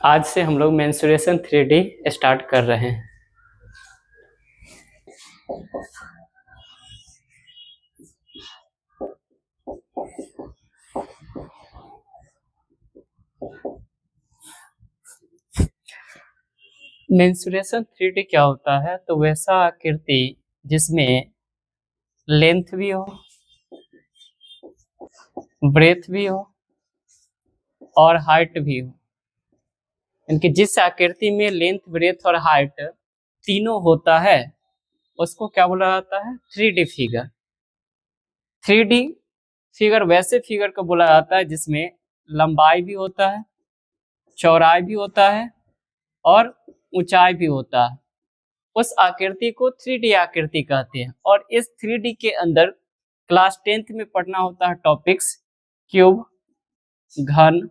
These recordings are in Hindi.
आज से हम लोग मेंसुरेशन 3D स्टार्ट कर रहे हैं। मेंसुरेशन 3D क्या होता है? तो वैसा आकृति जिसमें लेंथ भी हो, ब्रेथ भी हो और हाइट भी हो। इनकी जिस आकृति में लेंथ, ब्रेथ और हाइट तीनों होता है उसको क्या बोला जाता है? 3D figure. 3D फिगर वैसे फिगर को बोला जाता है जिसमें लंबाई भी होता है, चौड़ाई भी होता है और ऊंचाई भी होता है। उस आकृति को 3D आकृति कहते हैं। और इस 3D के अंदर क्लास 10th में पढ़ना होता है टॉपिक्स क्यूब, घन,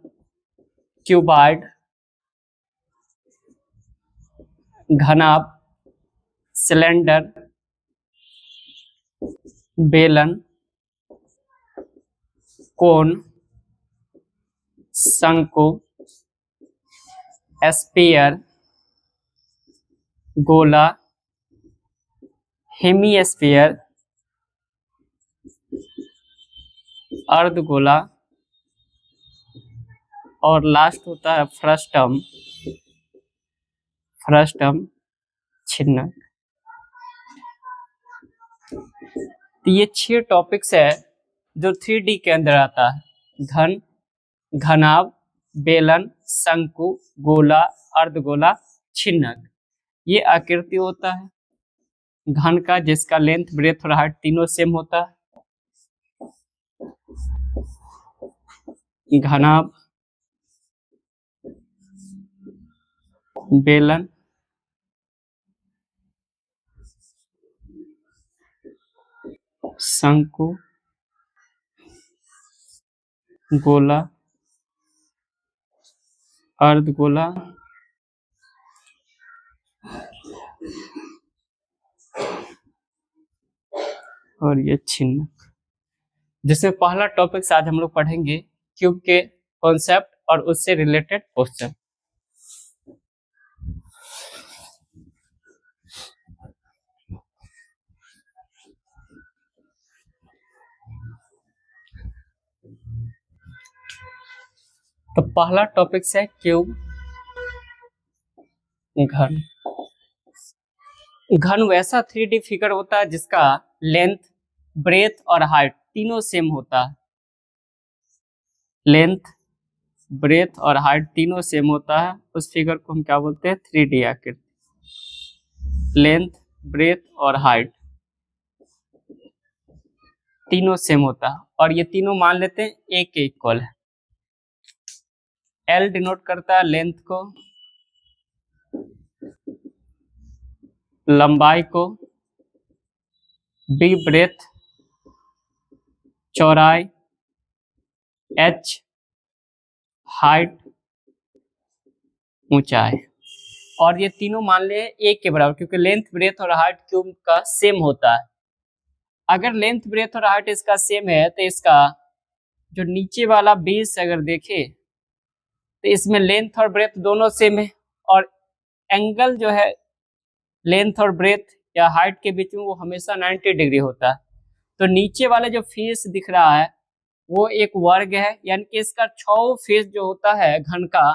क्यूबॉइड, घनाभ, सिलेंडर, बेलन, कोन, शंकु, स्फीयर, गोला, हेमीस्फीयर, अर्धगोला और लास्ट होता है फ्रस्टम, छिन्नक। तो ये 6 टॉपिक्स है जो 3D के अंदर आता है। घन, घनाभ, बेलन, शंकु, गोला, अर्धगोला, छिन्नक। ये आकृति होता है घन का जिसका लेंथ, ब्रेथ और हाइट तीनों सेम होता है। घनाभ, बेलन, शंकु, गोला, अर्धगोला और ये छिन्नक। जिसमें पहला टॉपिक आज हम लोग पढ़ेंगे क्यूब के कॉन्सेप्ट और उससे रिलेटेड क्वेश्चन। तो पहला टॉपिक है क्यूब, घन। घन वैसा 3D फिगर होता है जिसका लेंथ, ब्रेथ और हाइट तीनों सेम होता है। लेंथ, ब्रेथ और हाइट तीनों सेम होता है। उस फिगर को हम क्या बोलते हैं? 3D आकृति। लेंथ, ब्रेथ और हाइट तीनों सेम होता है और ये तीनों मान लेते हैं ए के इक्वल है। एल डिनोट करता है लेंथ को, लंबाई को, बी ब्रेथ, चौड़ाई, एच हाइट, ऊंचाई। और ये तीनों मान ले एक के बराबर क्योंकि लेंथ, ब्रेथ और हाइट क्यूब का सेम होता है। अगर लेंथ, ब्रेथ और हाइट इसका सेम है तो इसका जो नीचे वाला बेस अगर देखे तो इसमें लेंथ और ब्रेथ दोनों सेम है और एंगल जो है लेंथ और ब्रेथ या हाइट के बीच में वो हमेशा 90 डिग्री होता है। तो नीचे वाला जो फेस दिख रहा है वो एक वर्ग है, यानी कि इसका 6 फेस जो होता है घन का,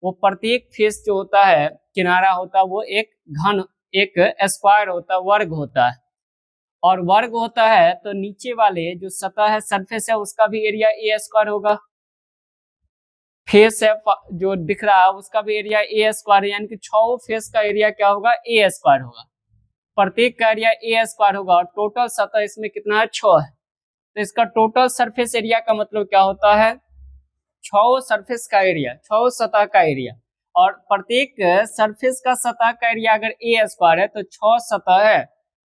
वो प्रत्येक फेस जो होता है किनारा होता है वो एक घन, एक स्क्वायर होता है, वर्ग होता है। और वर्ग होता है तो नीचे वाले जो सतह है, सरफेस है, उसका भी एरिया ए स्क्वायर होगा। फेस है जो दिख रहा है उसका भी एरिया ए स्क्वायर है, यानी कि 6 फेस का एरिया क्या होगा? ए स्क्वायर होगा। प्रत्येक का एरिया ए स्क्वायर होगा और टोटल सतह इसमें कितना है? 6 है। तो इसका टोटल सरफेस एरिया का मतलब क्या होता है? 6 सरफेस का एरिया, 6 सतह का एरिया। और प्रत्येक सरफेस का सतह का एरिया अगर ए स्क्वायर है तो 6 सतह है,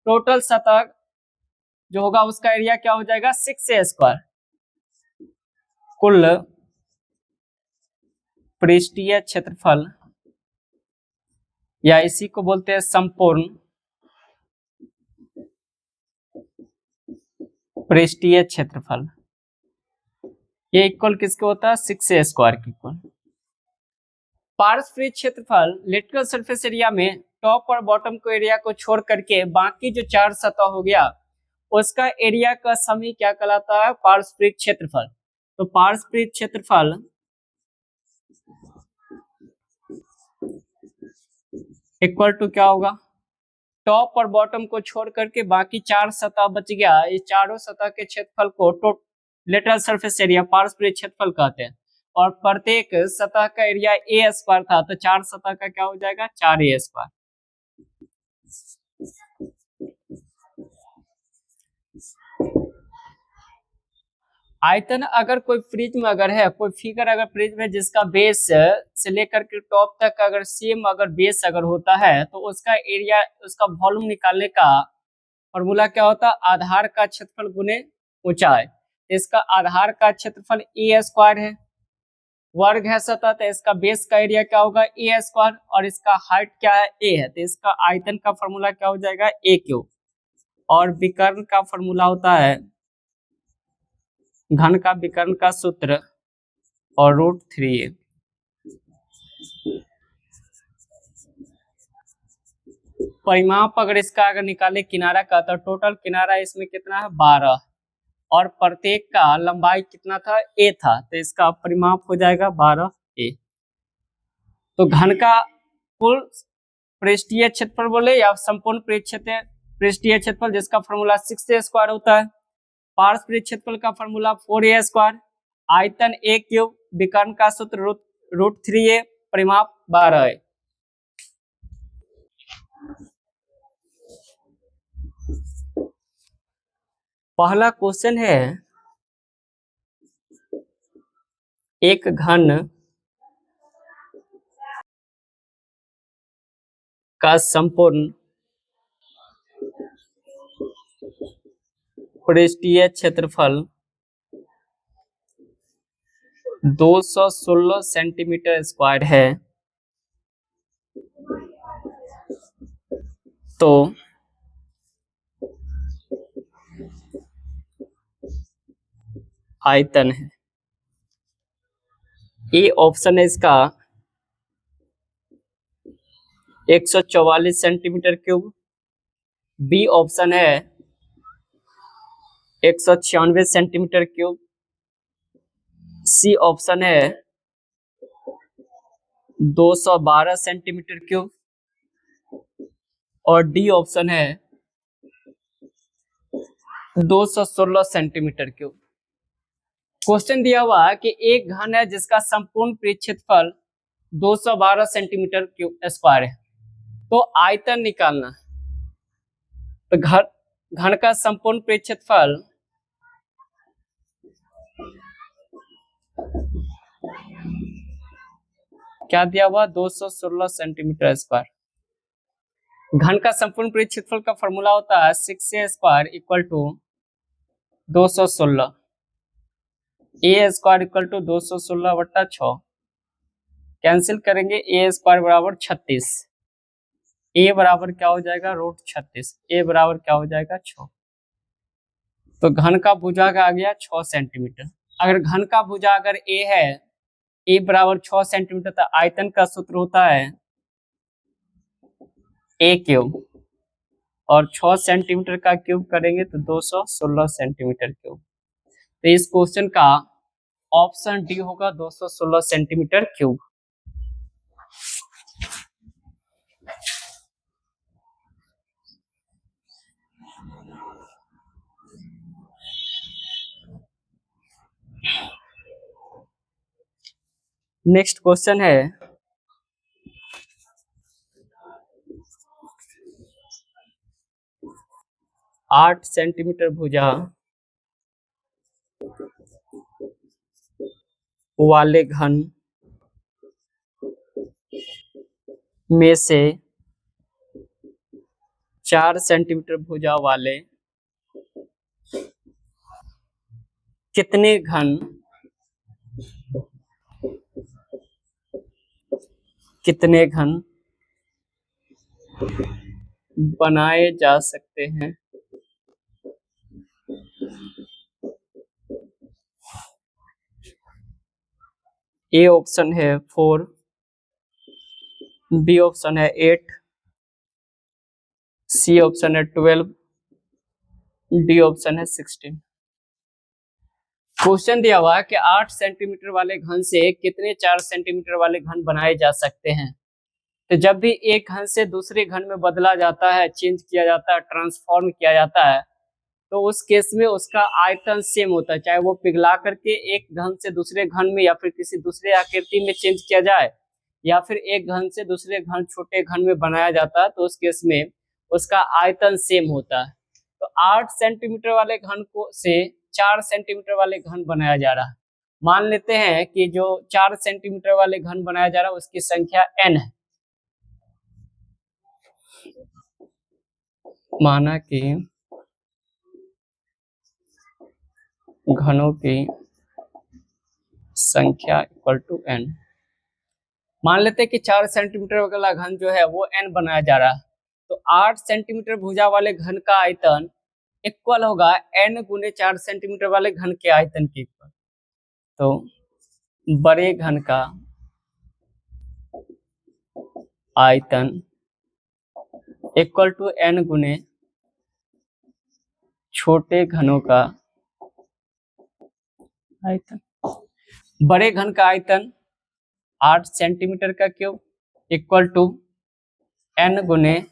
टोटल सतह जो होगा उसका एरिया क्या हो जाएगा? 6 स्क्वायर। कुल पृष्ठीय क्षेत्रफल या इसी को बोलते हैं संपूर्ण पृष्ठीय क्षेत्रफल। ये इक्वल किसके होता है? 6 स्क्वायर के इक्वल। पारस्परिक क्षेत्रफल लिटरल सरफेस एरिया में टॉप और बॉटम को एरिया को छोड़ करके बाकी जो 4 सतह हो गया उसका एरिया का सम ही क्या कहलाता है? पारस्परिक क्षेत्रफल। तो पारस्परिक क्षेत्रफल इक्वल टू क्या होगा? टॉप और बॉटम को छोड़ करके बाकी 4 सतह बच गया, ये चारों सतह के क्षेत्रफल को लेटरल सरफेस एरिया पारस्परिक क्षेत्रफल कहते हैं। और प्रत्येक सतह का एरिया ए स्क्वायर था, तो 4 सतह का क्या हो जाएगा? 4a square. आयतन अगर कोई फ्रिज में अगर है, कोई फिगर अगर फ्रिज में जिसका बेस से लेकर के टॉप तक अगर सेम अगर बेस अगर होता है तो उसका एरिया, उसका वॉल्यूम निकालने का फॉर्मूला क्या होता है? आधार का क्षेत्रफल गुने ऊंचाई। इसका आधार का क्षेत्रफल ए स्क्वायर है, वर्ग है सतह, तो इसका बेस का एरिया क्या होगा? ए स्क्वायर, और इसका हाइट क्या है? ए है, तो इसका आयतन का फॉर्मूला क्या हो जाएगा? ए क्यूब। और विकर्ण का फॉर्मूला होता है घन का विकर्ण का सूत्र और √3a। परिमाप अगर इसका अगर निकाले किनारा का, तो टोटल किनारा इसमें कितना है? 12, और प्रत्येक का लंबाई कितना था? a था, तो इसका परिमाप हो जाएगा 12a। तो घन का कुल पृष्ठीय क्षेत्रफल बोले या संपूर्ण पृष्ठीय क्षेत्रफल, जिसका फॉर्मूला 6a स्क्वायर होता है। पारस्परिक क्षेत्रफल का फॉर्मूला 4a स्क्वायर, आयतन a क्यूब, विकर्ण का सूत्र √3a, परिमाप 12 है। पहला क्वेश्चन है, एक घन का संपूर्ण पृष्ठीय क्षेत्रफल 216 सेंटीमीटर स्क्वायर है, तो आयतन है। ए ऑप्शन है इसका 144 सेंटीमीटर क्यूब, बी ऑप्शन है 196 सेंटीमीटर क्यूब, सी ऑप्शन है 212 सेंटीमीटर क्यूब, और डी ऑप्शन है 216 सेंटीमीटर क्यूब। क्वेश्चन दिया हुआ है कि एक घन है जिसका संपूर्ण क्षेत्रफल 212 सेंटीमीटर क्यूब स्क्वायर है, तो आयतन निकालना है। तो घन का संपूर्ण क्षेत्रफल क्या दिया हुआ? 216 सेंटीमीटर स्क्वायर। घन का संपूर्ण क्षेत्रफल का फॉर्मूला होता है 6a square equal to 216, a square equal to 216/6, cancel करेंगे, ए स्क्वायर बराबर 36, ए बराबर क्या हो जाएगा? √36, ए बराबर क्या हो जाएगा? 6। तो घन का भुजा आ गया 6 सेंटीमीटर। अगर घन का भुजा अगर ए है, ए बराबर 6 सेंटीमीटर, तो आयतन का सूत्र होता है ए क्यूब, और 6 सेंटीमीटर का क्यूब करेंगे तो 216 सेंटीमीटर क्यूब। तो इस क्वेश्चन का ऑप्शन डी होगा 216 सेंटीमीटर क्यूब। नेक्स्ट क्वेश्चन है, 8 सेंटीमीटर भुजा वाले घन में से 4 सेंटीमीटर भुजा वाले कितने घन बनाए जा सकते हैं? ए ऑप्शन है 4, बी ऑप्शन है 8, सी ऑप्शन है 12, डी ऑप्शन है 16। क्वेश्चन दिया हुआ है कि 8 सेंटीमीटर वाले घन से कितने 4 सेंटीमीटर वाले घन बनाए जा सकते हैं। तो जब भी एक घन से दूसरे घन में बदला जाता है, चेंज किया जाता है, ट्रांसफॉर्म किया जाता है, तो उस केस में उसका आयतन सेम होता है, चाहे वो पिघला करके एक घन से दूसरे घन में या फिर किसी दूसरे आकृति में चेंज किया जाए, या फिर एक घन से दूसरे घन छोटे घन में बनाया जाता है, तो उस केस में उसका आयतन सेम होता है। तो 8 सेंटीमीटर वाले घन को से 4 सेंटीमीटर वाले घन बनाया जा रहा है। मान लेते हैं कि जो 4 सेंटीमीटर वाले घन बनाया जा रहा है उसकी संख्या n है। माना कि घनों की संख्या इक्वल टू n। मान लेते हैं कि 4 सेंटीमीटर वाला घन जो है वो n बनाया जा रहा है, तो 8 सेंटीमीटर भुजा वाले घन का आयतन इक्वल होगा n गुने 4 सेंटीमीटर वाले घन के आयतन के इक्वल। तो बड़े घन का आयतन इक्वल टू n गुने छोटे घनों का आयतन। बड़े घन का आयतन 8 सेंटीमीटर का क्यूब इक्वल टू n गुने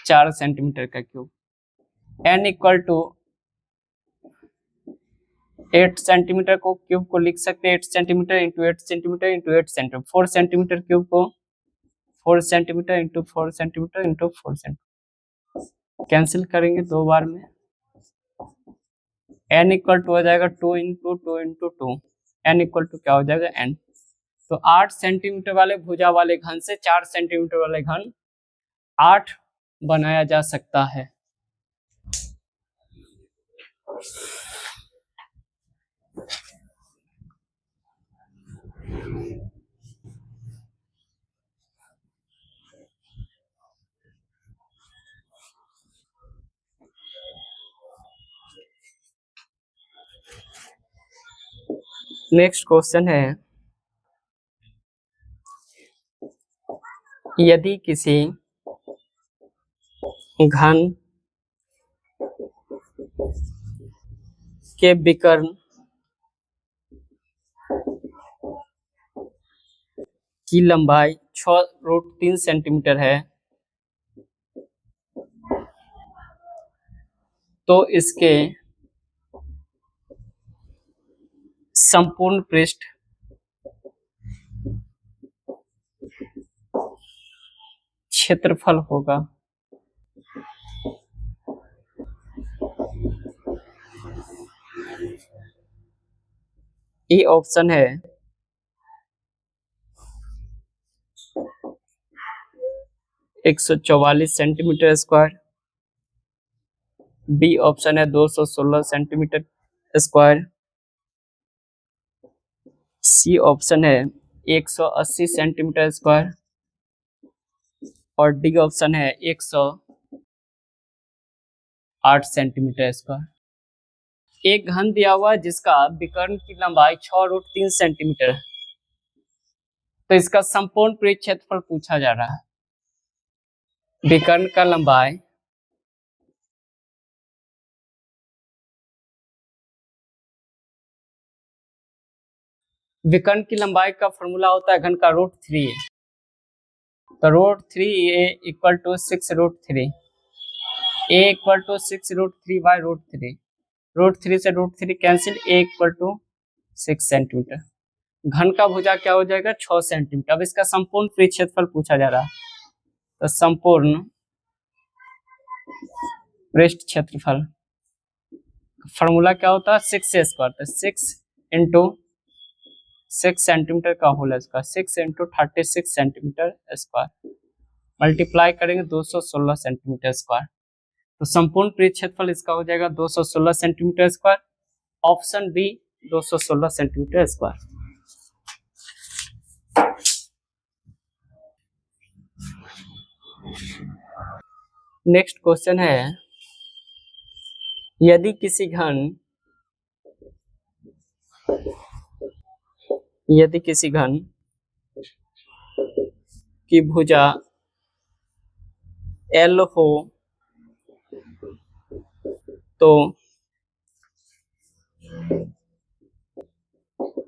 4 सेंटीमीटर का क्यूब। n इक्वल टू 8 सेंटीमीटर को क्यूब को लिख सकते हैं 8 centimetre into 8 centimetre into 8 centimetre, 4 centimetre cube को 4 centimetre into 4 centimetre into 4 centimetre cancel करेंगे 2 बार में। n इक्वल टू हो जाएगा 2 into 2 into 2, n equal to क्या हो जाएगा n। तो 8 सेंटीमीटर वाले भुजा वाले घन से 4 सेंटीमीटर वाले घन 8 बनाया जा सकता है। नेक्स्ट क्वेश्चन है, यदि किसी घन के विकर्ण की लंबाई 6√3 सेंटीमीटर है, तो इसके संपूर्ण पृष्ठ क्षेत्रफल होगा। ए ऑप्शन है 144 सेंटीमीटर स्क्वायर, बी ऑप्शन है 216 सेंटीमीटर स्क्वायर, सी ऑप्शन है 180 सेंटीमीटर स्क्वायर और डी ऑप्शन है 108 सेंटीमीटर स्क्वायर। एक घन दिया हुआ जिसका विकर्ण की लंबाई 6√3 सेंटीमीटर है, तो इसका संपूर्ण पृष्ठ क्षेत्रफल पूछा जा रहा है। विकर्ण का लंबाई विकर्ण की लंबाई का फॉर्मूला होता है घन का √3, तो √3 a equal to 6√3, a equal to 6√3 by √3, √3 से √3 cancel, a equal to 6 centimetre. घन का भुजा क्या हो जाएगा 6 सेंटीमीटर। अब इसका संपूर्ण पृष्ठ क्षेत्रफल पूछा जा रहा है, तो संपूर्ण पृष्ठ क्षेत्रफल फॉर्मूला क्या होता है 6 स्क्वायर, तो 6 इंटू 6 सेंटीमीटर का whole square, 6 into 36 centimetre square multiply करेंगे 216 सेंटीमीटर स्क्वायर। तो संपूर्ण पृष्ठ क्षेत्रफल इसका हो जाएगा 216 centimetre square. Option B 216 centimetre square. Next question है, यदि किसी घन की भुजा L हो तो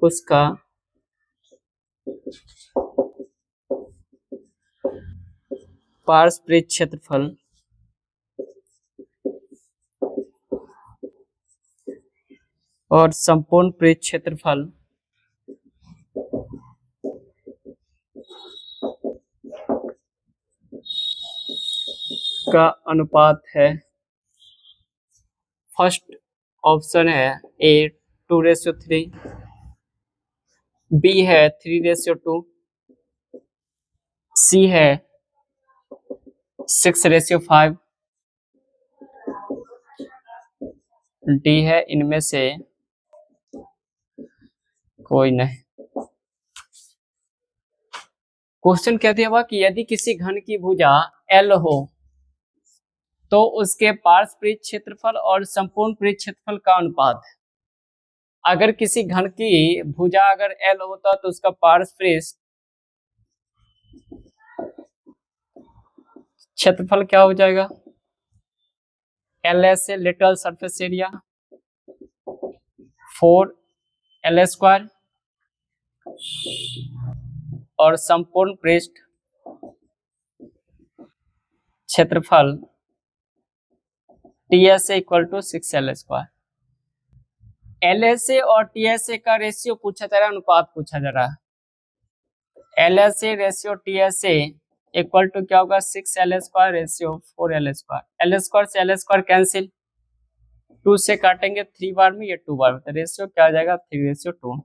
उसका पारस्परिक क्षेत्रफल और संपूर्ण पृष्ठ क्षेत्रफल का अनुपात है। फर्स्ट ऑप्शन है A 2:3, B है 3:2, C है 6:5, D है इनमें से कोई नहीं। क्वेश्चन कहते हैं कि यदि किसी घन की भुजा L हो तो उसके पारस्परिक क्षेत्रफल और संपूर्ण पृष्ठ क्षेत्रफल का अनुपात है। अगर किसी घन की भुजा अगर L होता तो उसका पारस्परिक क्षेत्रफल क्या हो जाएगा? LS से लिटरल सरफेस एरिया 4L² और संपूर्ण पृष्ठ क्षेत्रफल TSA = 6L²। LSA और TSA का रेशियो पूछा जा रहा है, अनुपात पूछा जा रहा है। LSA ratio TSA equal to क्या होगा? 6L² ratio 4L²। L² से L² कैंसिल, 2 से काटेंगे 3 बार में, ये 2 बार में, तो रेशियो क्या आ जाएगा? 3:2।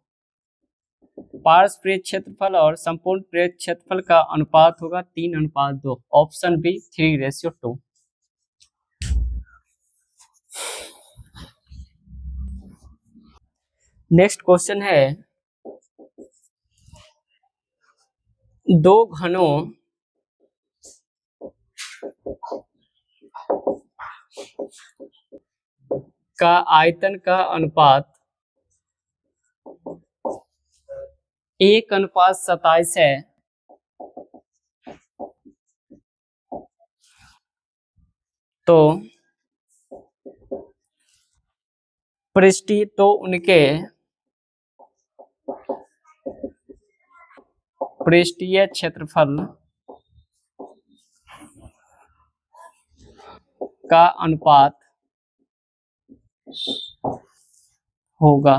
पारस्परिक क्षेत्रफल और संपूर्ण पृष्ठ क्षेत्रफल का अनुपात होगा 3:2। Option B 3:2। नेक्स्ट क्वेश्चन है, दो घनों का आयतन का अनुपात 1:27 है तो पृष्ठीय तो उनके पृष्ठीय क्षेत्रफल का अनुपात होगा।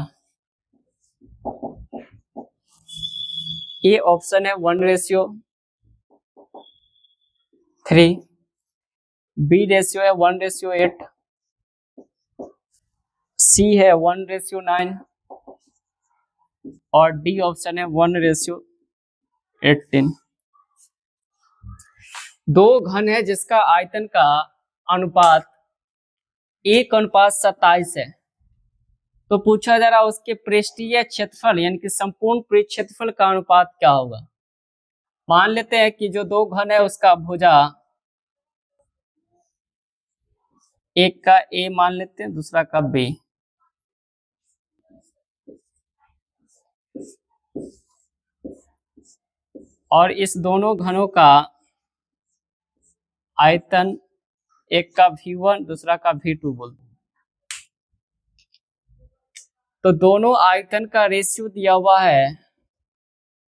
ये ऑप्शन है 1:3, बी रेशियो है 1:8, सी है 1:9 और डी ऑप्शन है 1:18। दो घन है जिसका आयतन का अनुपात 1:27 है तो पूछा जा रहा उसके पृष्ठीय क्षेत्रफल यानी कि संपूर्ण पृष्ठ क्षेत्रफल का अनुपात क्या होगा। मान लेते हैं कि जो दो घन है उसका भुजा एक का A मान लेते हैं, दूसरा का B। और इस दोनों घनों का आयतन एक का V1 दूसरा का V2 बोलते हैं। तो दोनों आयतन का रेशियो दिया हुआ है,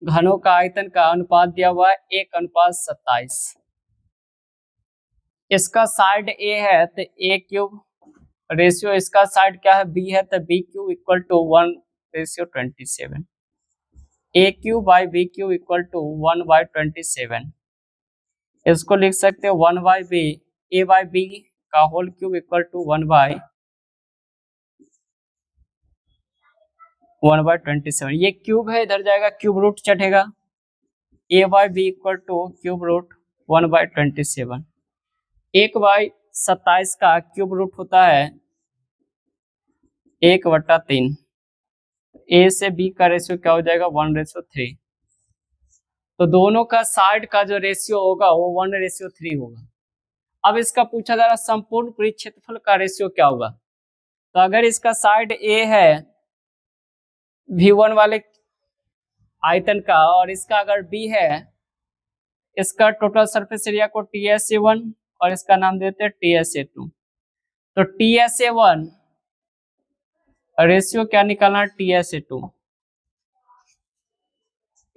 घनों का आयतन का अनुपात दिया हुआ है 1:27। इसका साइड A है तो A³ रेशियो, इसका साइड क्या है B है तो B³ = 1:27। A³/B³ = 1/27। इसको लिख सकते हैं 1/B A/B का होल क्यूब = 1/27। ये क्यूब है, इधर जाएगा क्यूब रूट चढ़ेगा, A/B = क्यूब रूट 1/27। 1/27 का क्यूब रूट होता है 1/3। A से B का रेशियो क्या हो जाएगा? 1:3। तो दोनों का साइड का जो रेशियो होगा वो 1:3 होगा। अब इसका पूछा जा रहा संपूर्ण पृष्ठ क्षेत्रफल का रेशियो क्या होगा। तो अगर इसका साइड A है V1 वाले आयतन का और इसका अगर B है इसका टोटल सरफेस एरिया को TSA1 और इसका नाम देते हैं TSA2। तो TSA1 रेशियो क्या निकालना, TSA2।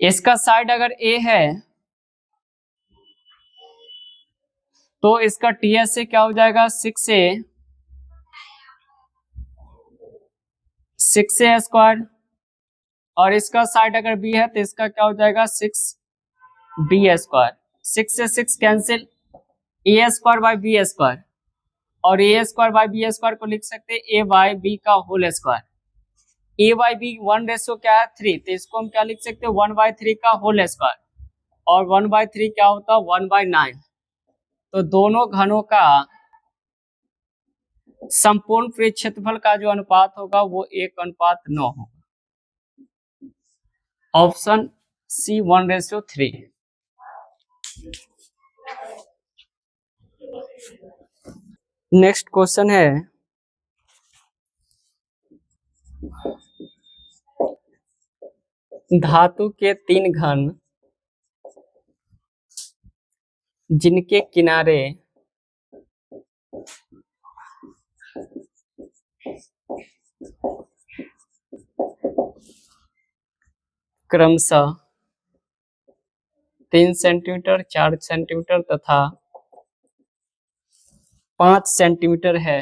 इसका साइड अगर A है तो इसका TSA क्या हो जाएगा, 6A स्क्वायर, और इसका साइड अगर B है तो इसका क्या हो जाएगा 6B स्क्वायर। 6 से 6 cancel, A square by B square, और A square by B square को लिख सकते हैं A बाई B का whole square. A by B 1 ratio क्या है 3, तो इसको हम क्या लिख सकते हैं 1/3 का होल स्क्वायर, और 1/3 क्या होता है 1/9। तो दोनों घनों का संपूर्ण पृष्ठ क्षेत्रफल का जो अनुपात होगा वो 1:9 होगा। Option C 1:3। नेक्स्ट क्वेश्चन है, धातु के 3 घन जिनके किनारे क्रमशः 3 सेंटीमीटर, 4 सेंटीमीटर तथा 5 सेंटीमीटर है,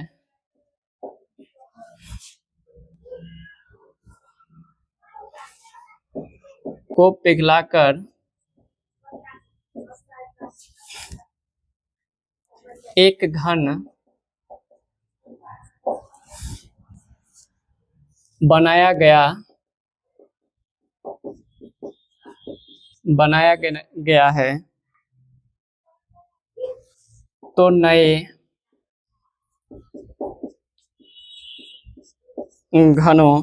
को पिघलाकर एक घन बनाया गया है, तो नए घनों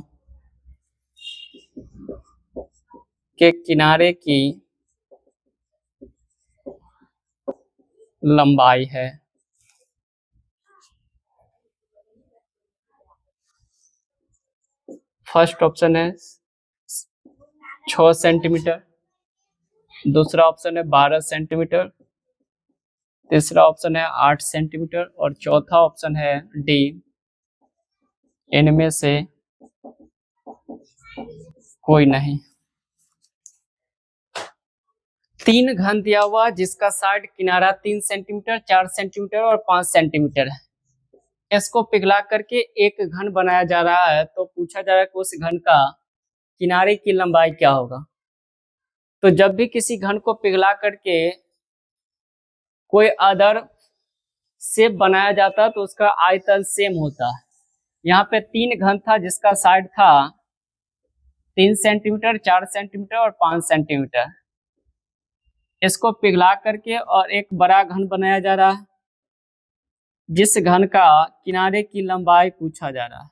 के किनारे की लंबाई है। फर्स्ट ऑप्शन है 6 सेंटीमीटर, दूसरा ऑप्शन है 12 सेंटीमीटर, तीसरा ऑप्शन है 8 सेंटीमीटर, और चौथा ऑप्शन है डी, इनमें से कोई नहीं। 3 घन दिया हुआ जिसका साइड किनारा 3 सेंटीमीटर, 4 सेंटीमीटर और 5 सेंटीमीटर है, इसको पिघला करके एक घन बनाया जा रहा है, तो पूछा जा रहा है कि उस घन का किनारे की लंबाई क्या होगा। तो जब भी किसी घन को पिघला करके कोई अदर शेप बनाया जाता है तो उसका आयतन सेम होता है। यहाँ पे 3 घन था जिसका साइड था 3 सेंटीमीटर, 4 सेंटीमीटर और 5 सेंटीमीटर, इसको पिघला करके और एक बड़ा घन बनाया जा रहा है जिस घन का किनारे की लंबाई पूछा जा रहा है।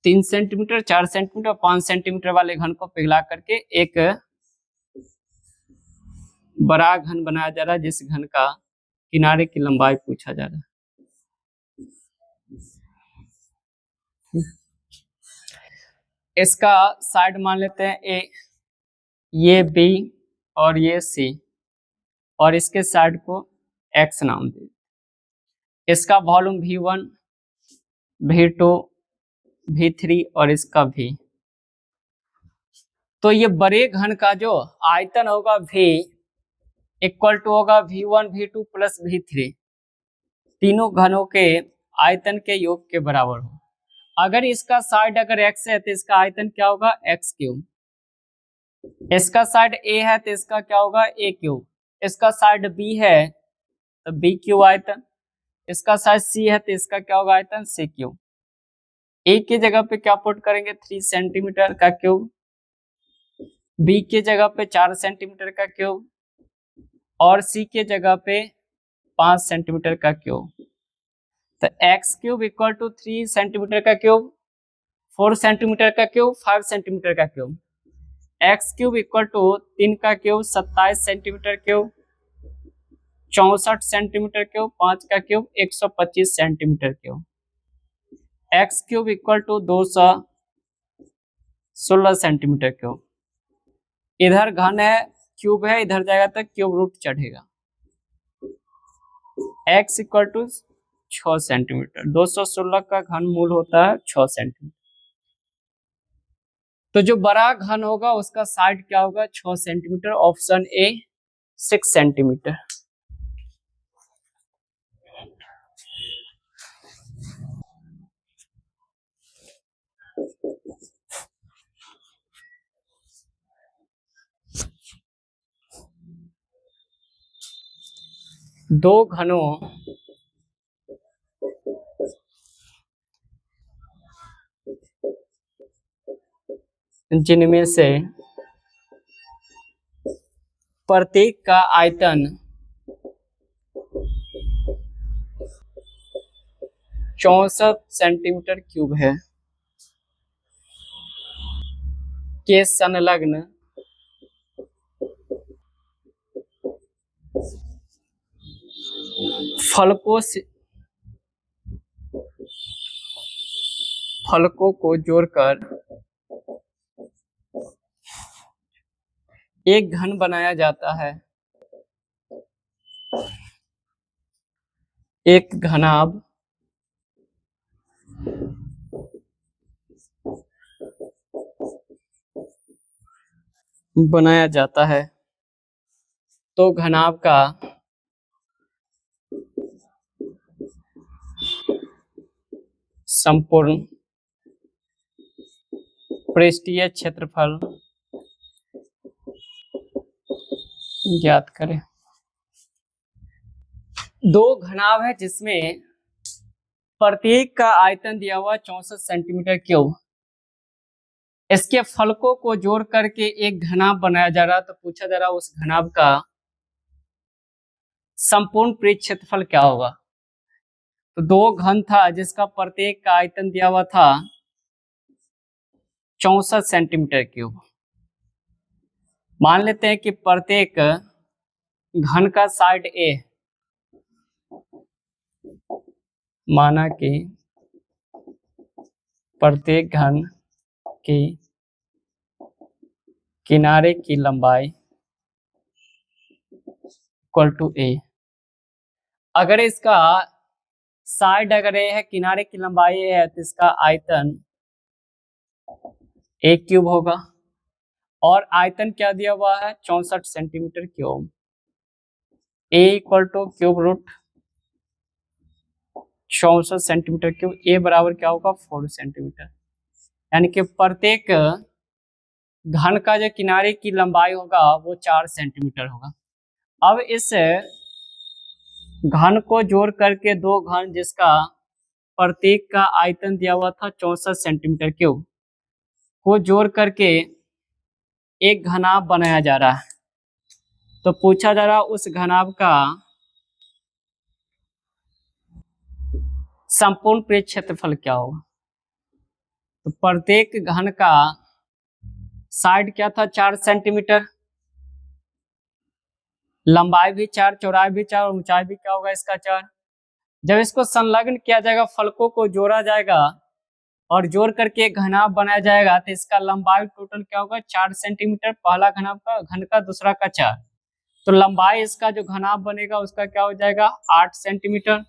तीन सेंटीमीटर, 4 सेंटीमीटर, 5 सेंटीमीटर वाले घन को पिघला करके एक बड़ा घन बनाया जा रहा है जिस घन का किनारे की लंबाई पूछा जा रहा है। इसका साइड मान लेते हैं ए, ये बी और ये सी, और इसके साइड को एक्स नाम दे। इसका वॉल्यूम V1, V2, V3 और इसका V। तो ये बड़े घन का जो आयतन होगा V इक्वल टू होगा V1, V2 प्लस V3, तीनों घनों के आयतन के योग के बराबर हो। अगर इसका साइड अगर x है तो इसका आयतन क्या होगा x क्यूब, इसका साइड a है तो इसका क्या होगा a क्यूब, इसका साइड b है तो b क्यूब आयतन, इसका साइड c है तो इसका क्या होगा आयतन c क्यूब। a की जगह पे क्या पुट करेंगे 3 सेंटीमीटर का क्यूब, b की जगह पे 4 सेंटीमीटर का क्यूब, और c की जगह पे 5 सेंटीमीटर का क्यूब। तो x cube equal to 3 centimetre का क्यूब, 4 सेंटीमीटर का क्यूब, 5 सेंटीमीटर का cube. x cube equal to 3 का cube 27 centimetre cube, 64 centimetre cube, 5 का cube 125 centimetre cube. X cube equal to 216 centimetre cube. इधर घन है, क्यूब है, इधर जाएगा तो क्यूब रूट चढ़ेगा। एक्स इक्वल टू 6 सेंटीमीटर, 216 का घन मूल होता है 6 सेंटीमीटर। तो जो बड़ा घन होगा उसका साइड क्या होगा, 6 सेंटीमीटर। Option A 6 centimetre. दो घनों जिनमें से प्रत्येक का आयतन 64 सेंटीमीटर क्यूब है के संलग्न फलकों को जोड़कर एक घन बनाया जाता है। एक घनाभ बनाया जाता है। तो घनाभ का संपूर्ण पृष्ठीय क्षेत्रफल ज्ञात करें। दो घनाभ है जिसमें प्रत्येक का आयतन दिया हुआ 64 सेंटीमीटर क्यूब। इसके फलकों को जोड़ करके एक घनाभ बनाया जा रहा, तो पूछा जा रहा उस घनाभ का संपूर्ण पृष्ठ क्षेत्रफल क्या होगा। तो दो घन था जिसका प्रत्येक का आयतन दिया हुआ था 64 सेंटीमीटर क्यूब। मान लेते हैं कि प्रत्येक घन का साइड ए, माना कि प्रत्येक घन की किनारे की लंबाई इक्वल टू ए। अगर इसका साइड अगर ए है, किनारे की लंबाई ए है, तो इसका आयतन ए क्यूब होगा। और आयतन क्या दिया हुआ है, 64 centimetre cube. A equal to cube root 64 centimetre cube. A बराबर क्या होगा, 4 सेंटीमीटर। यानी कि प्रत्येक घन का जो किनारे की लंबाई होगा वो 4 सेंटीमीटर होगा। अब इस घन को जोड़ करके दो घन जिसका प्रत्येक का आयतन दिया हुआ था 64 सेंटीमीटर क्यूब को जोड़ करके एक घनाभ बनाया जा रहा है। तो पूछा जा रहा उस घनाभ का संपूर्ण पृष्ठ क्षेत्रफल क्या होगा। तो प्रत्येक घन का साइड क्या था, 4 सेंटीमीटर, लंबाई भी 4, चौड़ाई भी 4, ऊंचाई भी क्या होगा इसका 4। जब इसको संलग्न किया जाएगा, फलकों को जोड़ा जाएगा और जोड़ करके एक घनाभ बनाया जाएगा, तो इसका लंबाई टोटल क्या होगा, 4 सेंटीमीटर पहला घनाभ का, घन का दूसरा का 4। तो लंबाई इसका जो घनाभ बनेगा उसका क्या हो जाएगा, 8 सेंटीमीटर।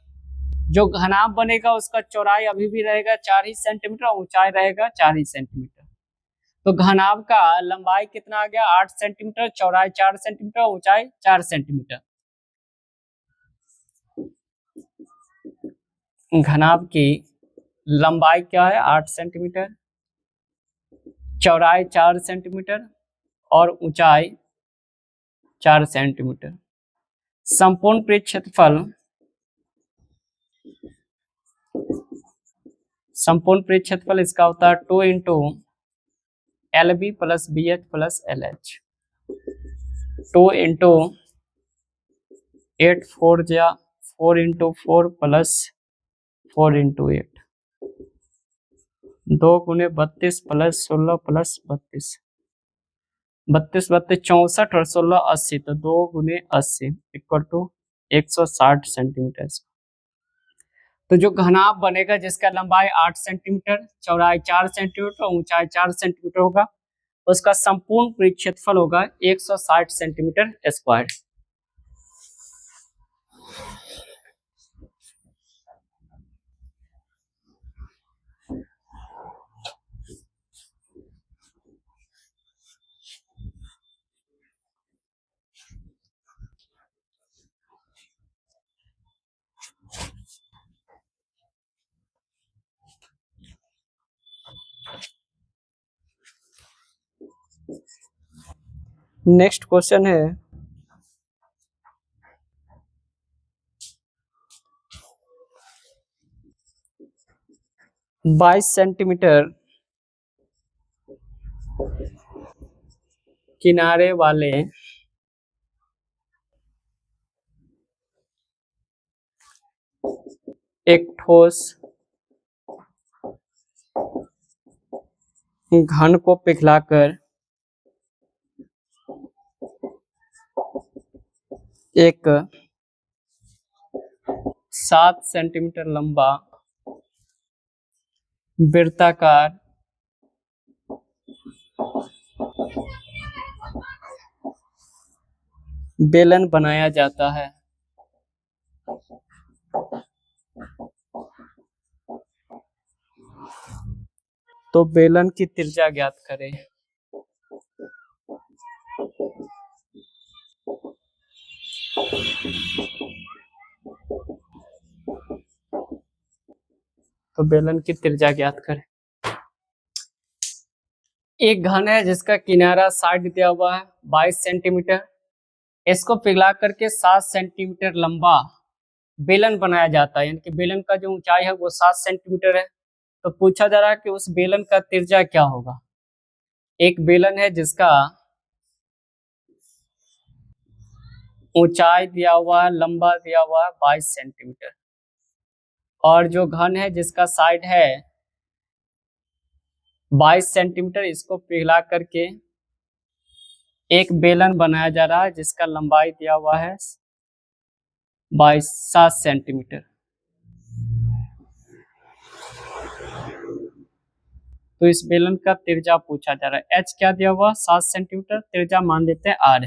जो घनाभ बनेगा उसका चौड़ाई अभी भी रहेगा 4 ही सेंटीमीटर, ऊंचाई रहेगा 4 ही सेंटीमीटर। तो घनाभ का लंबाई कितना आ गया, 8 सेंटीमीटर, चौड़ाई 4 सेंटीमीटर, ऊंचाई 4 सेंटीमीटर। घनाभ की लंबाई क्या है, 8 सेंटीमीटर, चौड़ाई 4 सेंटीमीटर और ऊंचाई 4 सेंटीमीटर। संपूर्ण पृष्ठ क्षेत्रफल, संपूर्ण पृष्ठ क्षेत्रफल इसका होता है 2 into LB plus BH plus LH। 2 into 8 4 जा 4 इंटू 4 प्लस 4 इंटू 8, 2 गुने 32 प्लस 16 प्लस 32, 32 32 64 और 16 80, तो 2 गुने 80 इक्वल टू 160 सेंटीमीटर। तो जो घनाभ बनेगा जिसका लंबाई 8 सेंटीमीटर, चौड़ाई 4 सेंटीमीटर और ऊंचाई 4 सेंटीमीटर होगा, उसका संपूर्ण परिक्षेत्रफल होगा 160 सेंटीमीटर स्क्वायर। नेक्स्ट क्वेश्चन है 22 सेंटीमीटर किनारे वाले एक ठोस घन को पिघलाकर एक 7 सेंटीमीटर लंबा वृत्ताकार बेलन बनाया जाता है। तो बेलन की त्रिज्या ज्ञात करें। तो बेलन की त्रिज्या ज्ञात करें। एक घन है जिसका किनारा साइड दिया हुआ है 22 सेंटीमीटर, इसको पिघला करके 7 सेंटीमीटर लंबा बेलन बनाया जाता है, यानी कि बेलन का जो ऊंचाई है वो 7 सेंटीमीटर है। तो पूछा जा रहा है कि उस बेलन का त्रिज्या क्या होगा। एक बेलन है जिसका ऊंचाई दिया हुआ है, लंबा दिया हुआ है 22 सेंटीमीटर, और जो घन है जिसका साइड है 22 सेंटीमीटर, इसको पिघला करके एक बेलन बनाया जा रहा है जिसका लंबाई दिया हुआ है 7 सेंटीमीटर। तो इस बेलन का त्रिज्या पूछा जा रहा है। एच क्या दिया हुआ 7 सेंटीमीटर, त्रिज्या मान लेते हैं आर।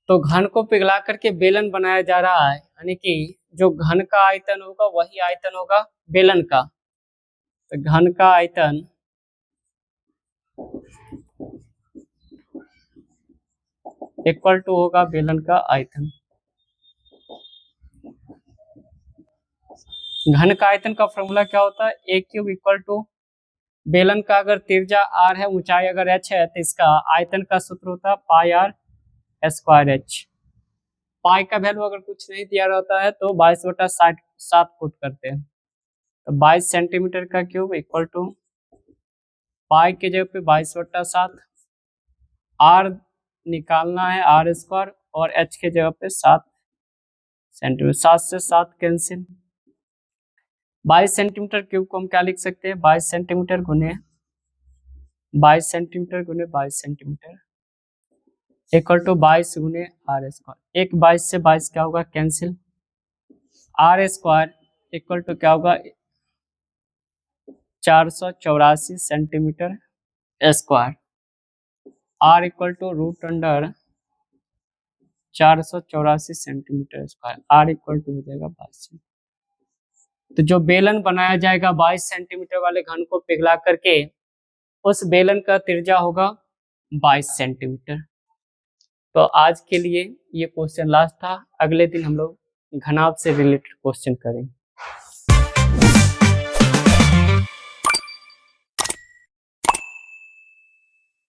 तो घन को पिघला करके बेलन बनाया जा रहा है, यानी कि जो घन का आयतन होगा वही आयतन होगा बेलन का। तो घन का आयतन इक्वल टू होगा बेलन का आयतन। घन का आयतन का फॉर्मूला क्या होता है, ए क्यूब इक्वल टू बेलन का अगर त्रिज्या आर है, ऊंचाई अगर एच है, तो इसका आयतन का सूत्र होता है पाई आर स्क्वायर एच। पाई का वैल्यू अगर कुछ नहीं दिया रहता है तो 22/7 फुट करते हैं। तो 22 सेंटीमीटर का क्यूब इक्वल टू पाई के जगह पे 22/7, आर निकालना है आर स्क्वायर, और एच के जगह पे 7 सेंटीमीटर। 7 से 7 कैंसिल। 22 सेंटीमीटर क्यूब को हम क्या लिख सकते हैं, 22 सेंटीमीटर गुने 22 सेंटीमीटर गुने 22 सेंटीमीटर इक्वल टू 22 गुने आर स्क्वायर। एक 22 से 22 क्या होगा cancel, r square equal to क्या होगा 484 centimetre square. R equal to root under 484 centimetre square, r equal to हो जाएगा 22। तो जो बेलन बनाया जाएगा 22 सेंटीमीटर वाले घन को पिघला करके, उस बेलन का त्रिज्या होगा 22 सेंटीमीटर। तो आज के लिए ये क्वेश्चन लास्ट था। अगले दिन हम लोग घनाभ से रिलेटेड क्वेश्चन करेंगे।